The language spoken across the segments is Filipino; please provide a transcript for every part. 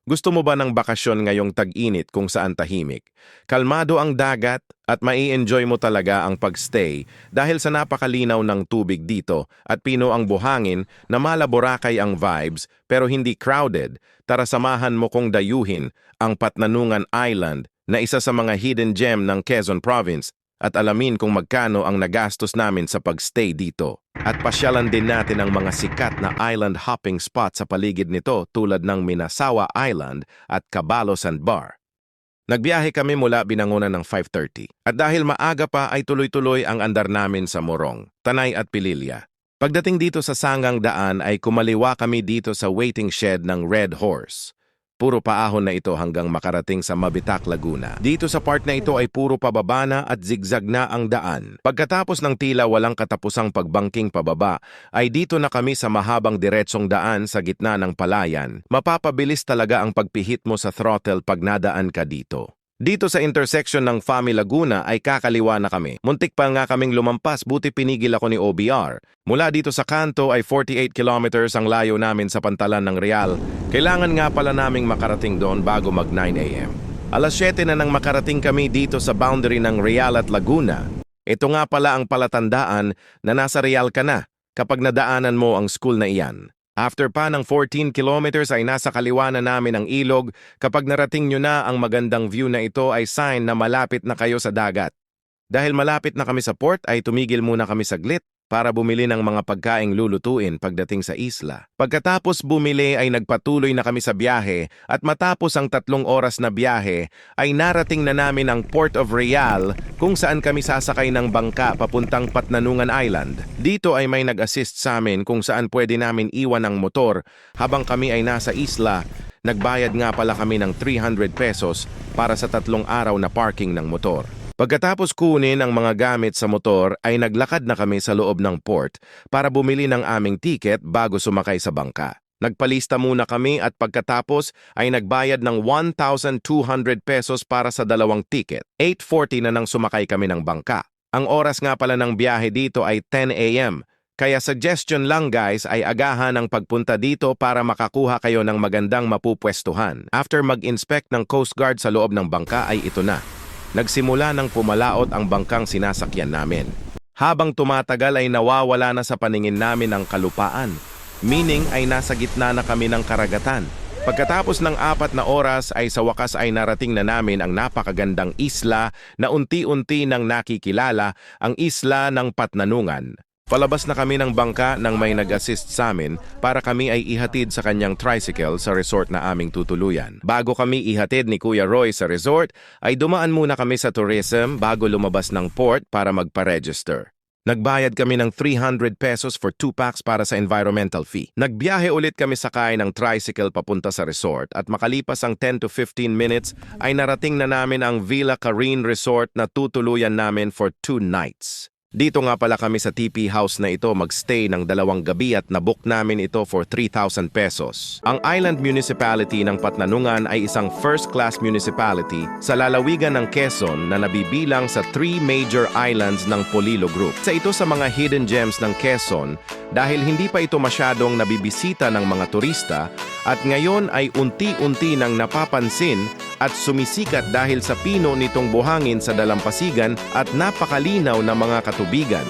Gusto mo ba ng bakasyon ngayong tag-init kung saan tahimik? Kalmado ang dagat at mai-enjoy mo talaga ang pagstay dahil sa napakalinaw ng tubig dito at pino ang buhangin na malaborakay ang vibes pero hindi crowded. Tara samahan mo kong dayuhin ang Patnanungan Island na isa sa mga hidden gem ng Quezon Province at alamin kung magkano ang nagastos namin sa pagstay dito. At pasyalan din natin ang mga sikat na island hopping spot sa paligid nito tulad ng Minasawa Island at Cabalos Sandbar. Nagbiyahe kami mula Binangonan ng 5:30 at dahil maaga pa ay tuloy-tuloy ang andar namin sa Morong, Tanay at Pililya. Pagdating dito sa Sangang Daan ay kumaliwa kami dito sa waiting shed ng Red Horse. Puro paahon na ito hanggang makarating sa Mabitac, Laguna. Dito sa part na ito ay puro pababa na at zigzag na ang daan. Pagkatapos ng tila walang katapusang pagbangking pababa, ay dito na kami sa mahabang diretsong daan sa gitna ng palayan. Mapapabilis talaga ang pagpihit mo sa throttle pag nadaan ka dito. Dito sa intersection ng Fami Laguna ay kakaliwa na kami. Muntik pa nga kaming lumampas, buti pinigil ako ni OBR. Mula dito sa kanto ay 48 kilometers ang layo namin sa pantalan ng Real. Kailangan nga pala naming makarating doon bago mag 9 a.m. Alas 7 na nang makarating kami dito sa boundary ng Real at Laguna. Ito nga pala ang palatandaan na nasa Real ka na kapag nadaanan mo ang school na iyan. After pa ng 14 kilometers ay nasa kaliwa na namin ang ilog. Kapag narating nyo na ang magandang view na ito ay sign na malapit na kayo sa dagat. Dahil malapit na kami sa port ay tumigil muna kami saglit para bumili ng mga pagkaing lulutuin pagdating sa isla. Pagkatapos bumili ay nagpatuloy na kami sa biyahe at matapos ang 3 oras na biyahe ay narating na namin ang Port of Real kung saan kami sasakay ng bangka papuntang Patnanungan Island. Dito ay may nag-assist sa amin kung saan pwede namin iwan ang motor habang kami ay nasa isla. Nagbayad nga pala kami ng 300 pesos para sa 3 araw na parking ng motor. Pagkatapos kunin ang mga gamit sa motor ay naglakad na kami sa loob ng port para bumili ng aming ticket bago sumakay sa bangka. Nagpalista muna kami at pagkatapos ay nagbayad ng 1,200 pesos para sa 2 ticket. 8:40 na nang sumakay kami ng bangka. Ang oras nga pala ng biyahe dito ay 10 a.m. Kaya suggestion lang guys ay agahan ang pagpunta dito para makakuha kayo ng magandang mapupwestuhan. After mag-inspect ng Coast Guard sa loob ng bangka ay ito na. Nagsimula ng pumalaot ang bangkang sinasakyan namin. Habang tumatagal ay nawawala na sa paningin namin ang kalupaan. Meaning ay nasa gitna na kami ng karagatan. Pagkatapos ng 4 na oras ay sa wakas ay narating na namin ang napakagandang isla na unti-unti nang nakikilala, ang isla ng Patnanungan. Palabas na kami ng bangka nang may nag-assist sa amin para kami ay ihatid sa kanyang tricycle sa resort na aming tutuluyan. Bago kami ihatid ni Kuya Roy sa resort, ay dumaan muna kami sa tourism bago lumabas ng port para magpa-register. Nagbayad kami ng 300 pesos for 2 packs para sa environmental fee. Nagbiyahe ulit kami sakay ng tricycle papunta sa resort at makalipas ang 10 to 15 minutes ay narating na namin ang Villa Carine Resort na tutuluyan namin for 2 nights. Dito nga pala kami sa TP house na ito magstay ng 2 gabi at nabook namin ito for 3,000 pesos. Ang Island Municipality ng Patnanungan ay isang first-class municipality sa lalawigan ng Quezon na nabibilang sa 3 major islands ng Polilo Group. Sa ito sa mga hidden gems ng Quezon dahil hindi pa ito masyadong nabibisita ng mga turista at ngayon ay unti-unti nang napapansin at sumisikat dahil sa pino nitong buhangin sa dalampasigan at napakalinaw na mga katubigan.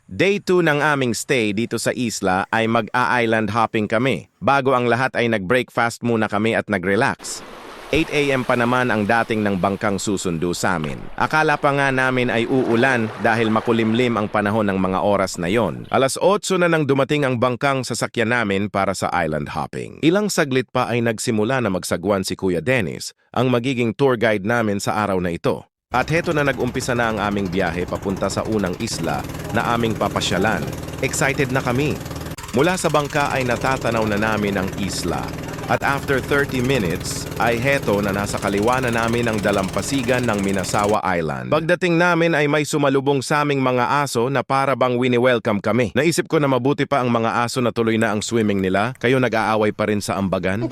Day 2 ng aming stay dito sa isla ay mag-a-island hopping kami. Bago ang lahat ay nag-breakfast muna kami at nag-relax. 8 a.m. pa naman ang dating ng bangkang susundo sa amin. Akala pa nga namin ay uulan dahil makulimlim ang panahon ng mga oras na yon. Alas 8 na nang dumating ang bangkang sasakyan namin para sa island hopping. Ilang saglit pa ay nagsimula na magsagwan si Kuya Dennis, ang magiging tour guide namin sa araw na ito. At heto na nag-umpisa na ang aming biyahe papunta sa unang isla na aming papasyalan. Excited na kami. Mula sa bangka ay natatanaw na namin ang isla. At after 30 minutes, ay heto na nasa kaliwa na namin ang dalampasigan ng Minasawa Island. Pagdating namin ay may sumalubong sa aming mga aso na para bang wini-welcome kami. Naisip ko na mabuti pa ang mga aso na tuloy na ang swimming nila, kayo nag-aaway pa rin sa ambagan.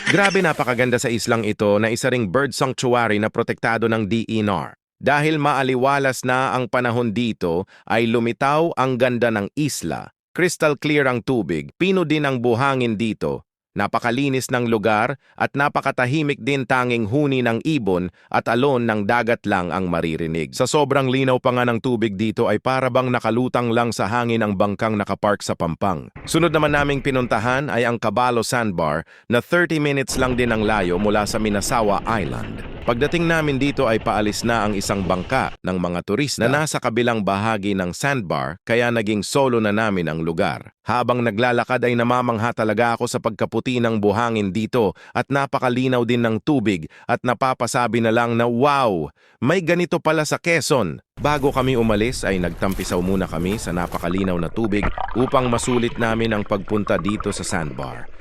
Grabe, napakaganda sa islang ito na isa ring bird sanctuary na protektado ng DENR. Dahil maaliwalas na ang panahon dito ay lumitaw ang ganda ng isla. Crystal clear ang tubig, pino din ang buhangin dito. Napakalinis ng lugar at napakatahimik din, tanging huni ng ibon at alon ng dagat lang ang maririnig. Sa sobrang linaw pa nga ng tubig dito ay para bang nakalutang lang sa hangin ang bangkang nakapark sa pampang. Sunod naman naming pinuntahan ay ang Caballo Sandbar na 30 minutes lang din ang layo mula sa Minasawa Island. Pagdating namin dito ay paalis na ang isang bangka ng mga turista na nasa kabilang bahagi ng sandbar, kaya naging solo na namin ang lugar. Habang naglalakad ay namamangha talaga ako sa pagkaputi ng buhangin dito at napakalinaw din ng tubig at napapasabi na lang na wow, may ganito pala sa Quezon. Bago kami umalis ay nagtampisaw muna kami sa napakalinaw na tubig upang masulit namin ang pagpunta dito sa sandbar.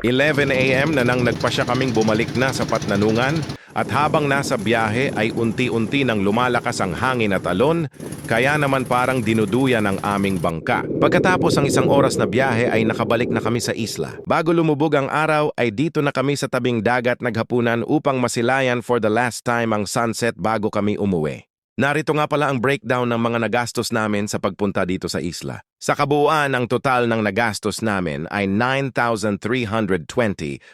11 a.m. na nang nagpasya kaming bumalik na sa Patnanungan at habang nasa biyahe ay unti-unti nang lumalakas ang hangin at alon, kaya naman parang dinuduyan ang aming bangka. Pagkatapos ang isang oras na biyahe ay nakabalik na kami sa isla. Bago lumubog ang araw ay dito na kami sa tabing dagat naghapunan upang masilayan for the last time ang sunset bago kami umuwi. Narito nga pala ang breakdown ng mga nagastos namin sa pagpunta dito sa isla. Sa kabuuan, ang total ng nagastos namin ay 9,320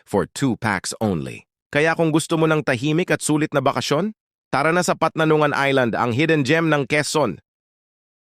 for 2 packs only. Kaya kung gusto mo ng tahimik at sulit na bakasyon, tara na sa Patnanungan Island, ang hidden gem ng Quezon.